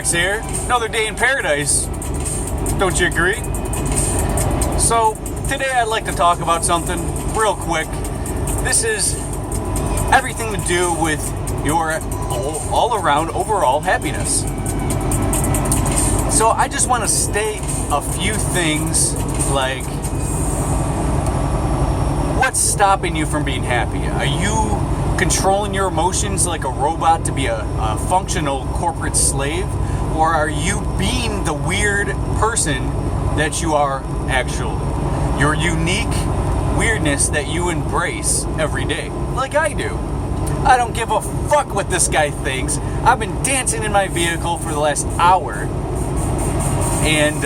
Opex here. Another day in paradise. Don't you agree? So, today I'd like to talk about something real quick. This is everything to do with your all-around overall happiness. So, I just want to state a few things like, what's stopping you from being happy? Are you controlling your emotions like a robot to be a functional corporate slave? Or are you being the weird person that you are actually? Your unique weirdness that you embrace every day, like I do. I don't give a fuck what this guy thinks. I've been dancing in my vehicle for the last hour. And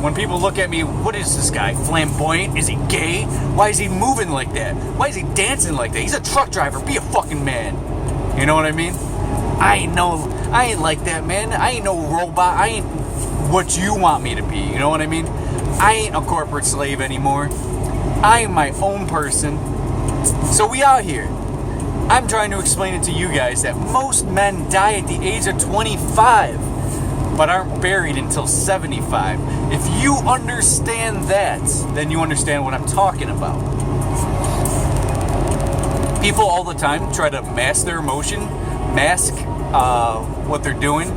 when people look at me, what is this guy? Flamboyant? Is he gay? Why is he moving like that? Why is he dancing like that? He's a truck driver. Be a fucking man. You know what I mean? I ain't like that, man. I ain't no robot. I ain't what you want me to be. You know what I mean? I ain't a corporate slave anymore. I am my own person. So we out here. I'm trying to explain it to you guys that most men die at the age of 25. But aren't buried until 75. If you understand that, then you understand what I'm talking about. People all the time try to mask their emotion, mask what they're doing.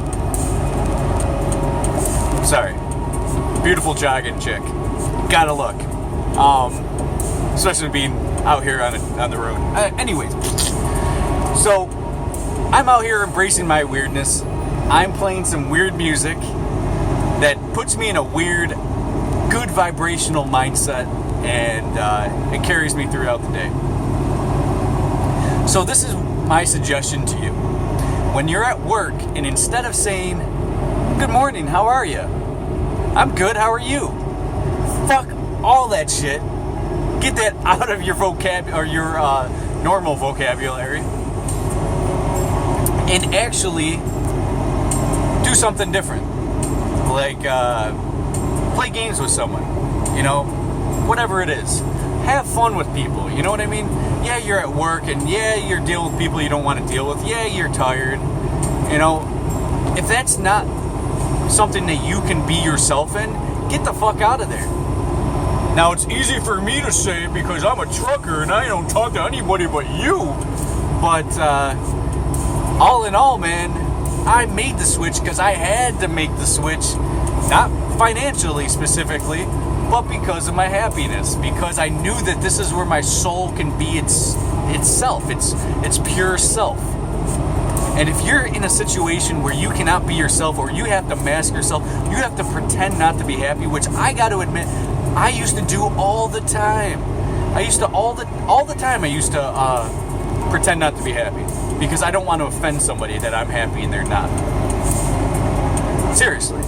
Sorry. Beautiful jogging chick. Gotta look. Especially being out here on the road. Anyways. So, I'm out here embracing my weirdness. I'm playing some weird music that puts me in a weird, good vibrational mindset, and it carries me throughout the day. So this is my suggestion to you. When you're at work, and instead of saying, "Good morning, how are you?" "I'm good, how are you?" Fuck all that shit. Get that out of your vocabulary, or your normal vocabulary, and actually do something different, like play games with someone, you know, whatever it is. Have fun with people, you know what I mean? Yeah, you're at work, and yeah, you're dealing with people you don't want to deal with. Yeah, you're tired, you know. If that's not something that you can be yourself in, get the fuck out of there. Now, it's easy for me to say because I'm a trucker and I don't talk to anybody but you, but all in all, man, I made the switch because I had to make the switch, not financially specifically, but because of my happiness, because I knew that this is where my soul can be itself, its pure self. And if you're in a situation where you cannot be yourself, or you have to mask yourself, you have to pretend not to be happy, which I got to admit, I used to do all the time. I used to pretend not to be happy. Because I don't want to offend somebody that I'm happy and they're not. Seriously.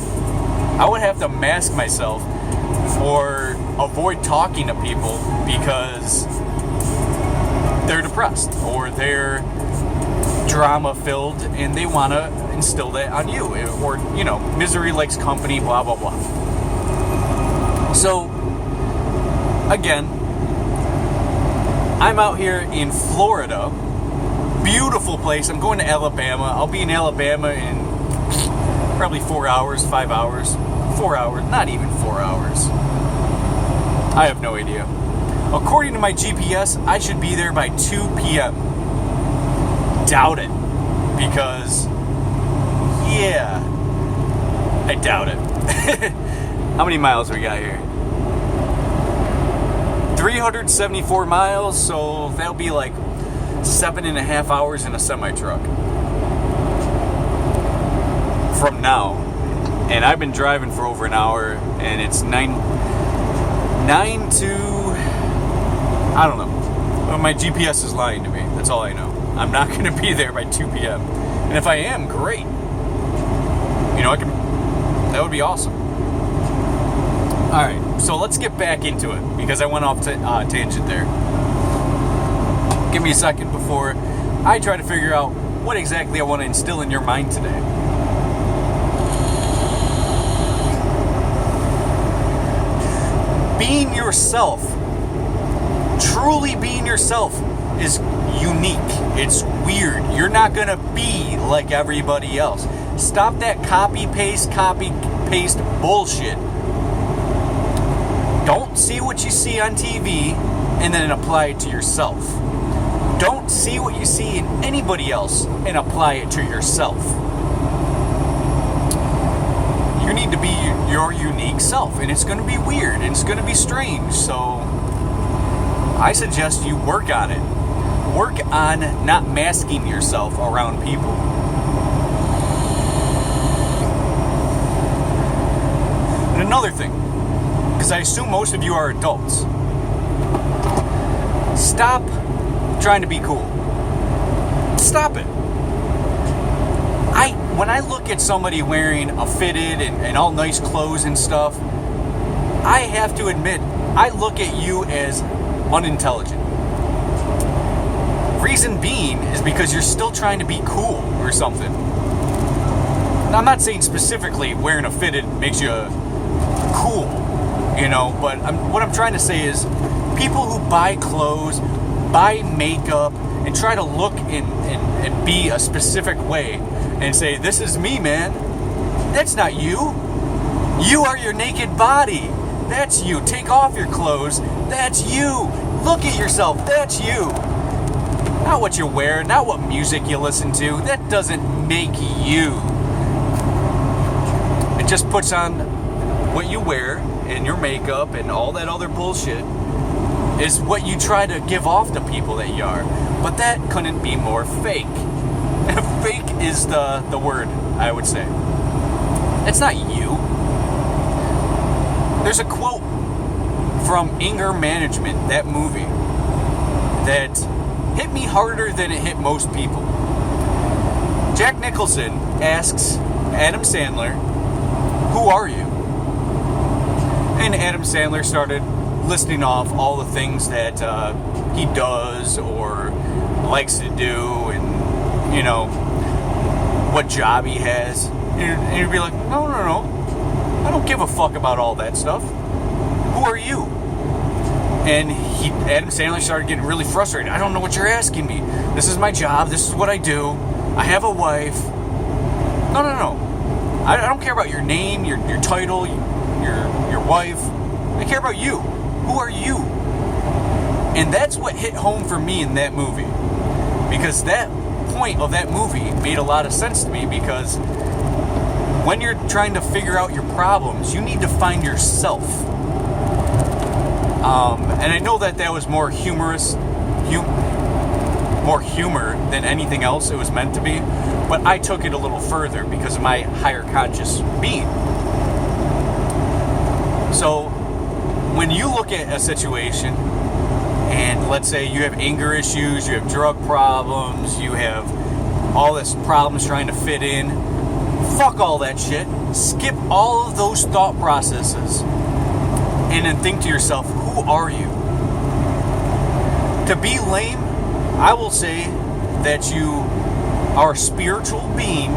I would have to mask myself or avoid talking to people because they're depressed or they're drama-filled and they want to instill that on you. Or, you know, misery likes company, blah, blah, blah. So, again, I'm out here in Florida. Beautiful place. I'm going to Alabama. I'll be in Alabama in probably 4 hours, 5 hours. 4 hours, not even 4 hours. I have no idea. According to my GPS, I should be there by 2 p.m. Doubt it. Because, yeah, I doubt it. How many miles we got here? 374 miles, so that'll be like 7.5 hours in a semi-truck from now. And I've been driving for over an hour, and it's 9 to, I don't know. Well, my GPS is lying to me. That's all I know. I'm not going to be there by 2 p.m. And if I am, great. You know, that would be awesome. Alright, so let's get back into it, because I went off tangent there. Give me a second before I try to figure out what exactly I want to instill in your mind today. Being yourself, truly being yourself, is unique. It's weird. You're not going to be like everybody else. Stop that copy paste bullshit. Don't see what you see on TV and then apply it to yourself. Don't see what you see in anybody else and apply it to yourself. You need to be your unique self, and it's going to be weird and it's going to be strange. So I suggest you work on it. Work on not masking yourself around people. And another thing, because I assume most of you are adults, stop trying to be cool. Stop it. When I look at somebody wearing a fitted and all nice clothes and stuff, I have to admit, I look at you as unintelligent. Reason being is because you're still trying to be cool or something. Now, I'm not saying specifically wearing a fitted makes you cool, but what I'm trying to say is people who buy clothes, buy makeup, and try to look and be a specific way and say, this is me, man. That's not you. You are your naked body. That's you. Take off your clothes. That's you. Look at yourself. That's you. Not what you wear, not what music you listen to. That doesn't make you. It just puts on what you wear and your makeup and all that other bullshit is what you try to give off to people that you are. But that couldn't be more fake. Fake is the word, I would say. It's not you. There's a quote from Anger Management, that movie, that hit me harder than it hit most people. Jack Nicholson asks Adam Sandler, "Who are you?" And Adam Sandler started listing off all the things that he does or likes to do, and what job he has. And you'd be like, no, I don't give a fuck about all that stuff. Who are you? And Adam Sandler started getting really frustrated. I don't know what you're asking me. This is my job. This is what I do. I have a wife. No. I don't care about your name, your title, your wife. I care about you. Who are you? And that's what hit home for me in that movie. Because that point of that movie made a lot of sense to me, because when you're trying to figure out your problems, you need to find yourself. And I know that was more humorous, more humor than anything else it was meant to be, but I took it a little further because of my higher conscious being. So when you look at a situation, and let's say you have anger issues, you have drug problems, you have all this problems trying to fit in, fuck all that shit. Skip all of those thought processes and then think to yourself, who are you? To be lame, I will say that you are a spiritual being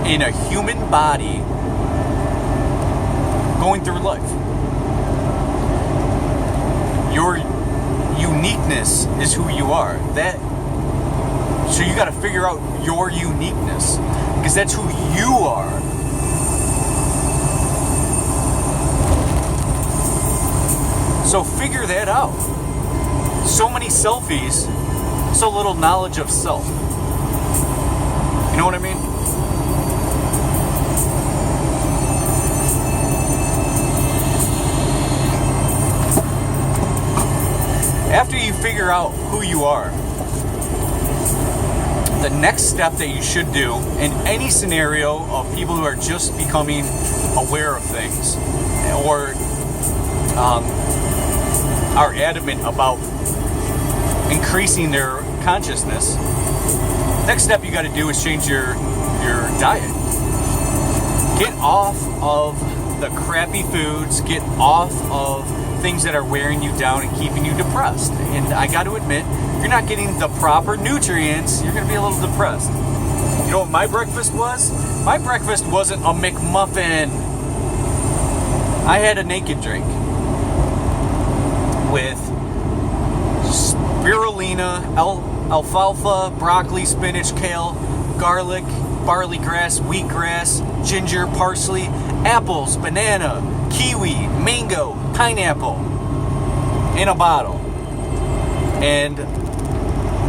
in a human body going through life. Your uniqueness is who you are. So you got to figure out your uniqueness, because that's who you are. So figure that out. So many selfies, so little knowledge of self. You know what I mean? After you figure out who you are, the next step that you should do in any scenario of people who are just becoming aware of things or are adamant about increasing their consciousness, next step you got to do is change your diet. Get off of the crappy foods, get off of things that are wearing you down and keeping you depressed. And I got to admit, if you're not getting the proper nutrients, you're going to be a little depressed. You know what my breakfast was? My breakfast wasn't a McMuffin. I had a naked drink with spirulina, alfalfa, broccoli, spinach, kale, garlic, barley grass, wheatgrass, ginger, parsley, apples, banana, kiwi, mango, pineapple in a bottle. And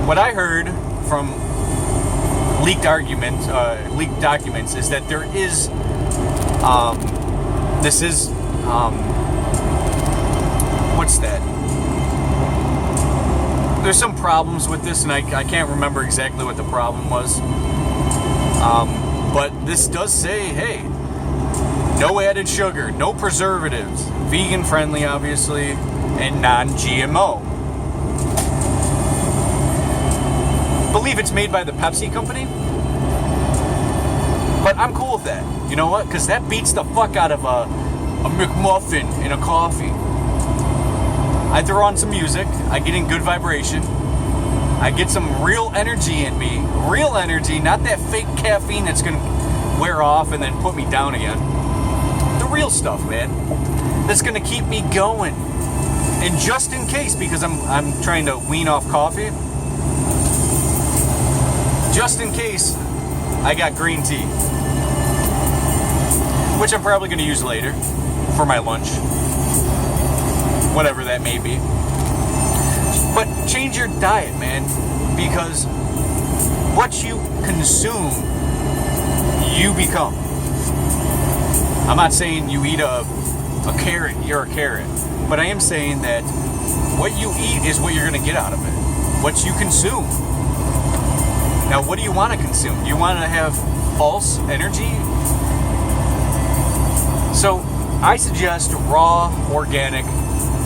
what I heard from leaked documents is that there is what's that? There's some problems with this, and I can't remember exactly what the problem was. But this does say, hey, no added sugar, no preservatives, vegan friendly, obviously, and non-GMO. I believe it's made by the Pepsi company. But I'm cool with that. You know what? Because that beats the fuck out of a McMuffin and a coffee. I throw on some music. I get in good vibration. I get some real energy in me. Real energy, not that fake caffeine that's going to wear off and then put me down again. The real stuff, man. That's going to keep me going. And just in case, because I'm trying to wean off coffee, just in case, I got green tea, which I'm probably going to use later for my lunch, whatever that may be. But change your diet, man, because what you consume, you become. I'm not saying you eat a carrot, you're a carrot, but I am saying that what you eat is what you're going to get out of it. What you consume. Now, what do you want to consume? Do you want to have false energy? So, I suggest raw, organic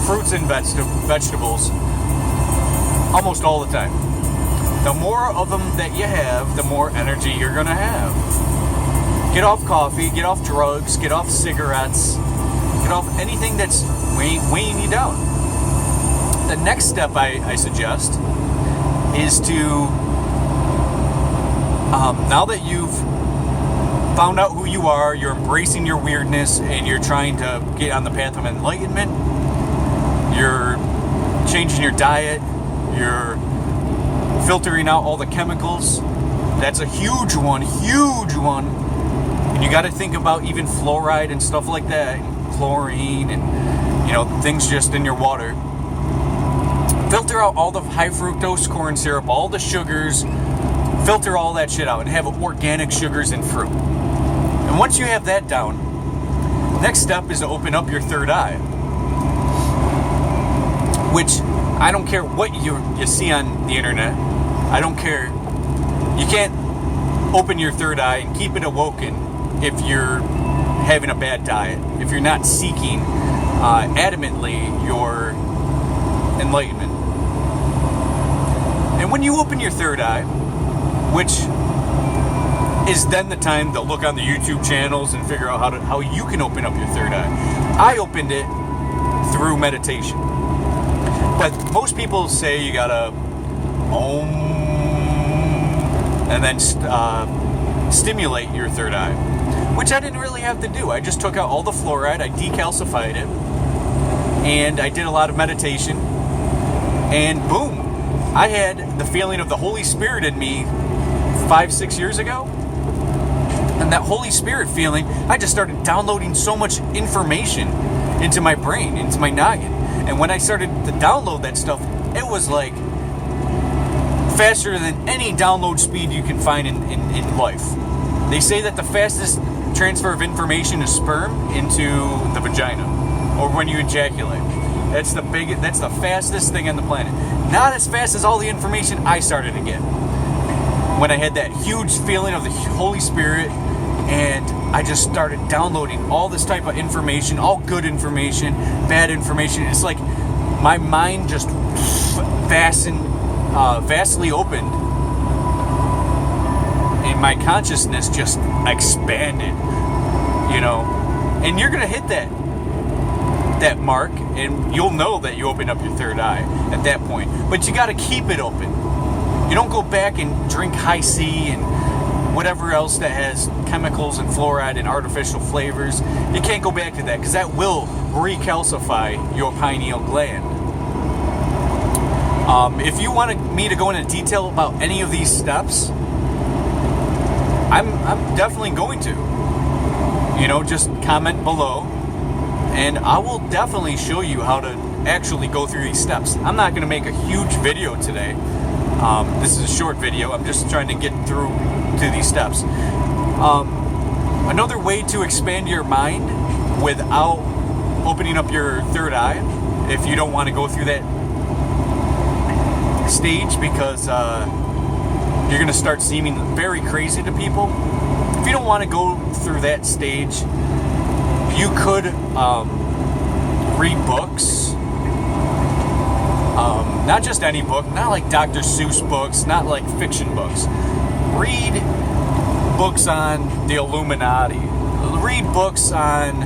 fruits and vegetables almost all the time. The more of them that you have, the more energy you're going to have. Get off coffee, get off drugs, get off cigarettes, get off anything that's weighing you down. The next step I suggest is to, now that you've found out who you are, you're embracing your weirdness, and you're trying to get on the path of enlightenment, you're changing your diet, you're filtering out all the chemicals. That's a huge one. And you got to think about even fluoride and stuff like that, and chlorine, and things just in your water. Filter out all the high fructose corn syrup, all the sugars. Filter all that shit out and have organic sugars and fruit. And once you have that down, next step is to open up your third eye. Which, I don't care what you see on the internet. I don't care. You can't open your third eye and keep it awoken if you're having a bad diet. If you're not seeking adamantly your enlightenment. And when you open your third eye, which is then the time to look on the YouTube channels and figure out how you can open up your third eye. I opened it through meditation. But most people say you gotta Om and then stimulate your third eye, which I didn't really have to do. I just took out all the fluoride, I decalcified it, and I did a lot of meditation, and boom, I had the feeling of the Holy Spirit in me 5-6 years ago. And that Holy Spirit feeling, I just started downloading so much information into my brain, into my noggin. And when I started to download that stuff, it was like faster than any download speed you can find in life. They say that the fastest transfer of information is sperm into the vagina, or when you ejaculate. That's the fastest thing on the planet. Not as fast as all the information I started to get. When I had that huge feeling of the Holy Spirit, and I just started downloading all this type of information, all good information, bad information. It's like my mind just vastly opened, and my consciousness just expanded, and you're gonna hit that mark, and you'll know that you open up your third eye at that point. But you got to keep it open. You don't go back and drink high C and whatever else that has chemicals and fluoride and artificial flavors. You can't go back to that, because that will recalcify your pineal gland. If you wanted me to go into detail about any of these steps, I'm definitely going to. Just comment below, and I will definitely show you how to actually go through these steps. I'm not going to make a huge video today. This is a short video. I'm just trying to get through to these steps. Another way to expand your mind without opening up your third eye, if you don't want to go through that stage, because you're going to start seeming very crazy to people. If you don't want to go through that stage, you could read books. Not just any book, not like Dr. Seuss books, not like fiction books. Read books on the Illuminati. Read books on,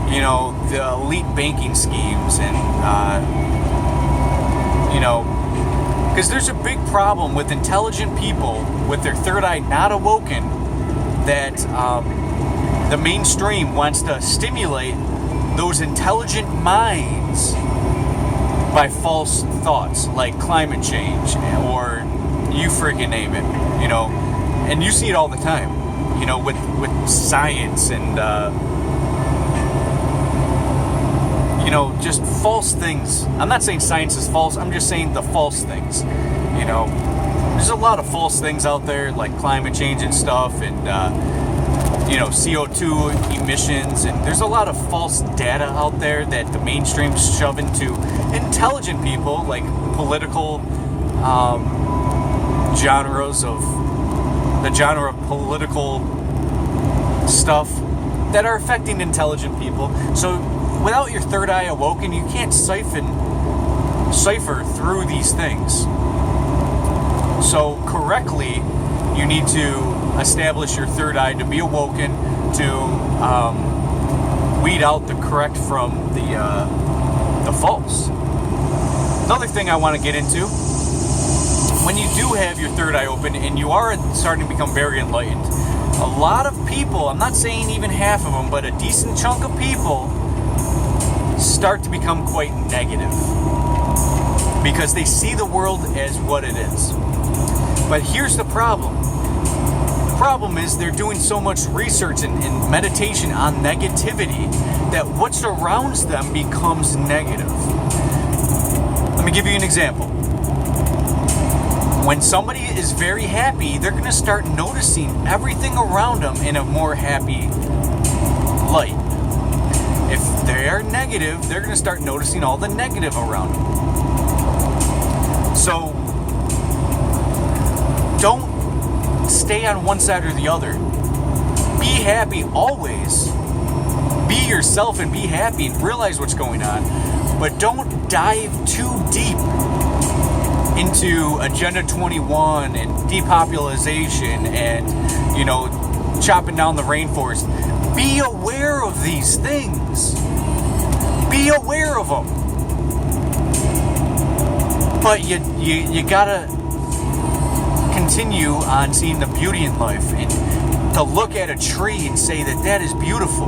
the elite banking schemes, and, because there's a big problem with intelligent people with their third eye not awoken, that the mainstream wants to stimulate those intelligent minds by false thoughts like climate change, or you freaking name it, and you see it all the time, with science and just false things. I'm not saying science is false, I'm just saying the false things. There's a lot of false things out there, like climate change and stuff, and CO2 emissions, and there's a lot of false data out there that the mainstream shove into intelligent people, like political genres of the genre of political stuff that are affecting intelligent people. So without your third eye awoken, you can't cipher through these things. So correctly, you need to establish your third eye to be awoken, to weed out the correct from the false. Another thing I want to get into, when you do have your third eye open and you are starting to become very enlightened, a lot of people, I'm not saying even half of them, but a decent chunk of people start to become quite negative because they see the world as what it is. But here's the problem. The problem is they're doing so much research and meditation on negativity that what surrounds them becomes negative. Let me give you an example. When somebody is very happy, they're going to start noticing everything around them in a more happy light. If they are negative, they're going to start noticing all the negative around them. So, don't stay on one side or the other. Be happy always. Be yourself and be happy and realize what's going on. But don't dive too deep into Agenda 21 and depopulation and, chopping down the rainforest. Be aware of these things. Be aware of them. But you gotta continue on seeing the beauty in life, and to look at a tree and say that is beautiful.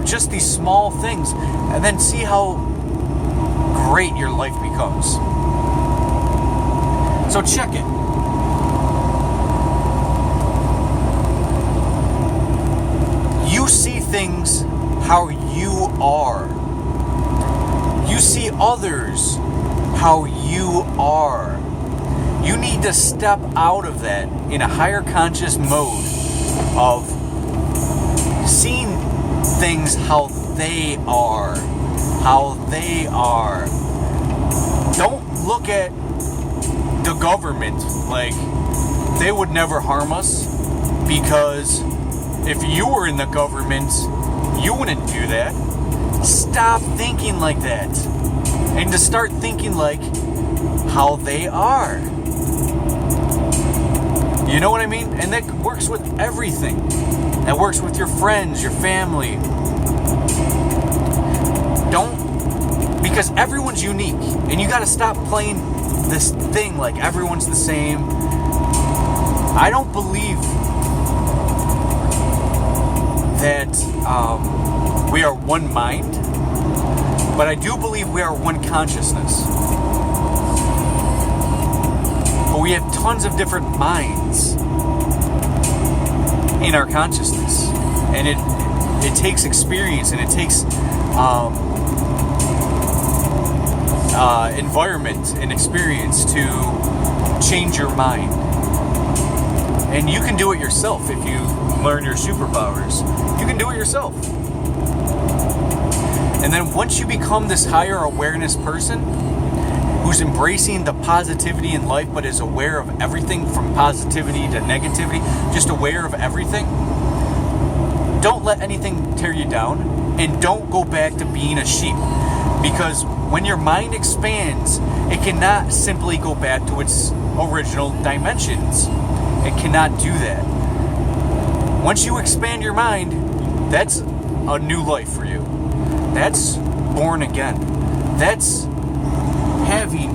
Just these small things, and then see how great your life becomes. So check it. You see things how you are. You see others how you are. You need to step out of that in a higher conscious mode of seeing things how they are. How they are. Don't look at the government like they would never harm us, because if you were in the government, you wouldn't do that. Stop thinking like that, and to start thinking like how they are. You know what I mean? And that works with everything. That works with your friends, your family. Because everyone's unique, and you gotta stop playing this thing like everyone's the same. I don't believe that we are one mind, but I do believe we are one consciousness. But we have tons of different minds. in our consciousness. And it takes experience, and it takes environment and experience to change your mind. And you can do it yourself if you learn your superpowers. You can do it yourself. And then once you become this higher awareness person who's embracing the positivity in life, but is aware of everything from positivity to negativity, just aware of everything, don't let anything tear you down, and don't go back to being a sheep. Because when your mind expands, it cannot simply go back to its original dimensions. It cannot do that. Once you expand your mind, that's a new life for you. That's born again. That's having...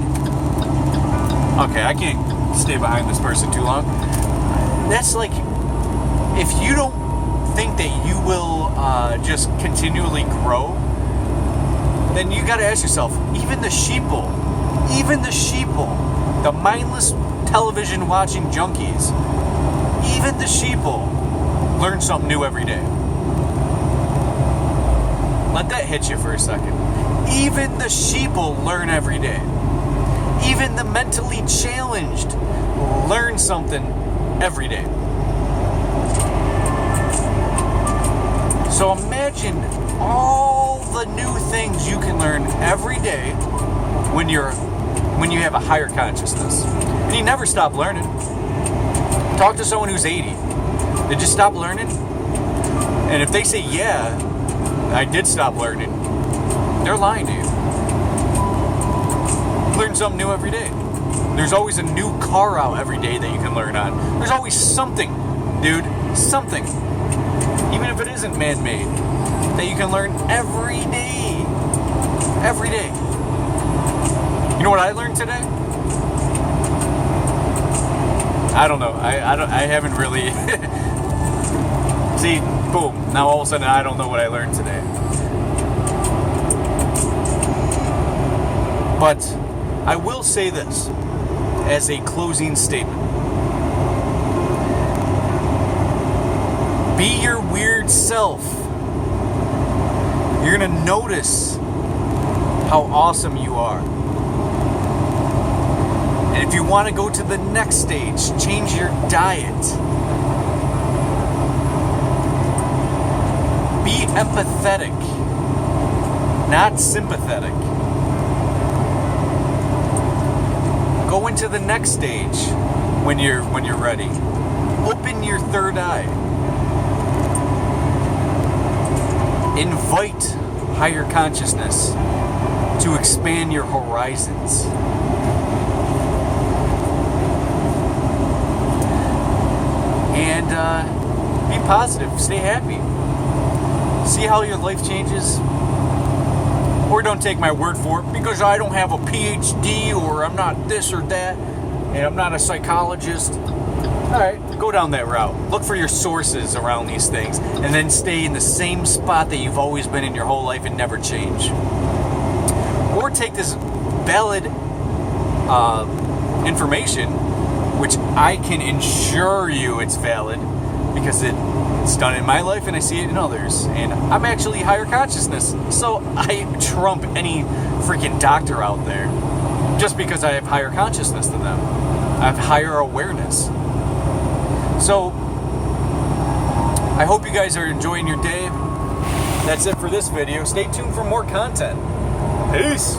Okay, I can't stay behind this person too long. That's like, if you don't think that you will just continually grow, then you got to ask yourself, even the sheeple, the mindless television watching junkies, even the sheeple learn something new every day. Let that hit you for a second. Even the sheeple learn every day. Even the mentally challenged learn something every day. So imagine all the new things you can learn every day when you have a higher consciousness. And you never stop learning. Talk to someone who's 80. Did you stop learning? And if they say, yeah, I did stop learning, they're lying to you. Learn something new every day. There's always a new car out every day that you can learn on. There's always something, dude, something. Even if it isn't man-made, that you can learn every day. Every day. You know what I learned today? I don't know. I haven't really... See, boom. Now all of a sudden I don't know what I learned today. But I will say this as a closing statement. Be your weird self. You're going to notice how awesome you are. And if you want to go to the next stage, change your diet. Be empathetic, not sympathetic. Go into the next stage when you're ready. Open your third eye. Invite higher consciousness to expand your horizons. And be positive, stay happy. See how your life changes. Or don't take my word for it, because I don't have a PhD, or I'm not this or that, and I'm not a psychologist. Alright, go down that route. Look for your sources around these things, and then stay in the same spot that you've always been in your whole life and never change. Or take this valid information, which I can assure you it's valid, because it's done in my life and I see it in others. And I'm actually higher consciousness, so I trump any freaking doctor out there just because I have higher consciousness than them. I have higher awareness. So I hope you guys are enjoying your day. That's it for this video. Stay tuned for more content. Peace.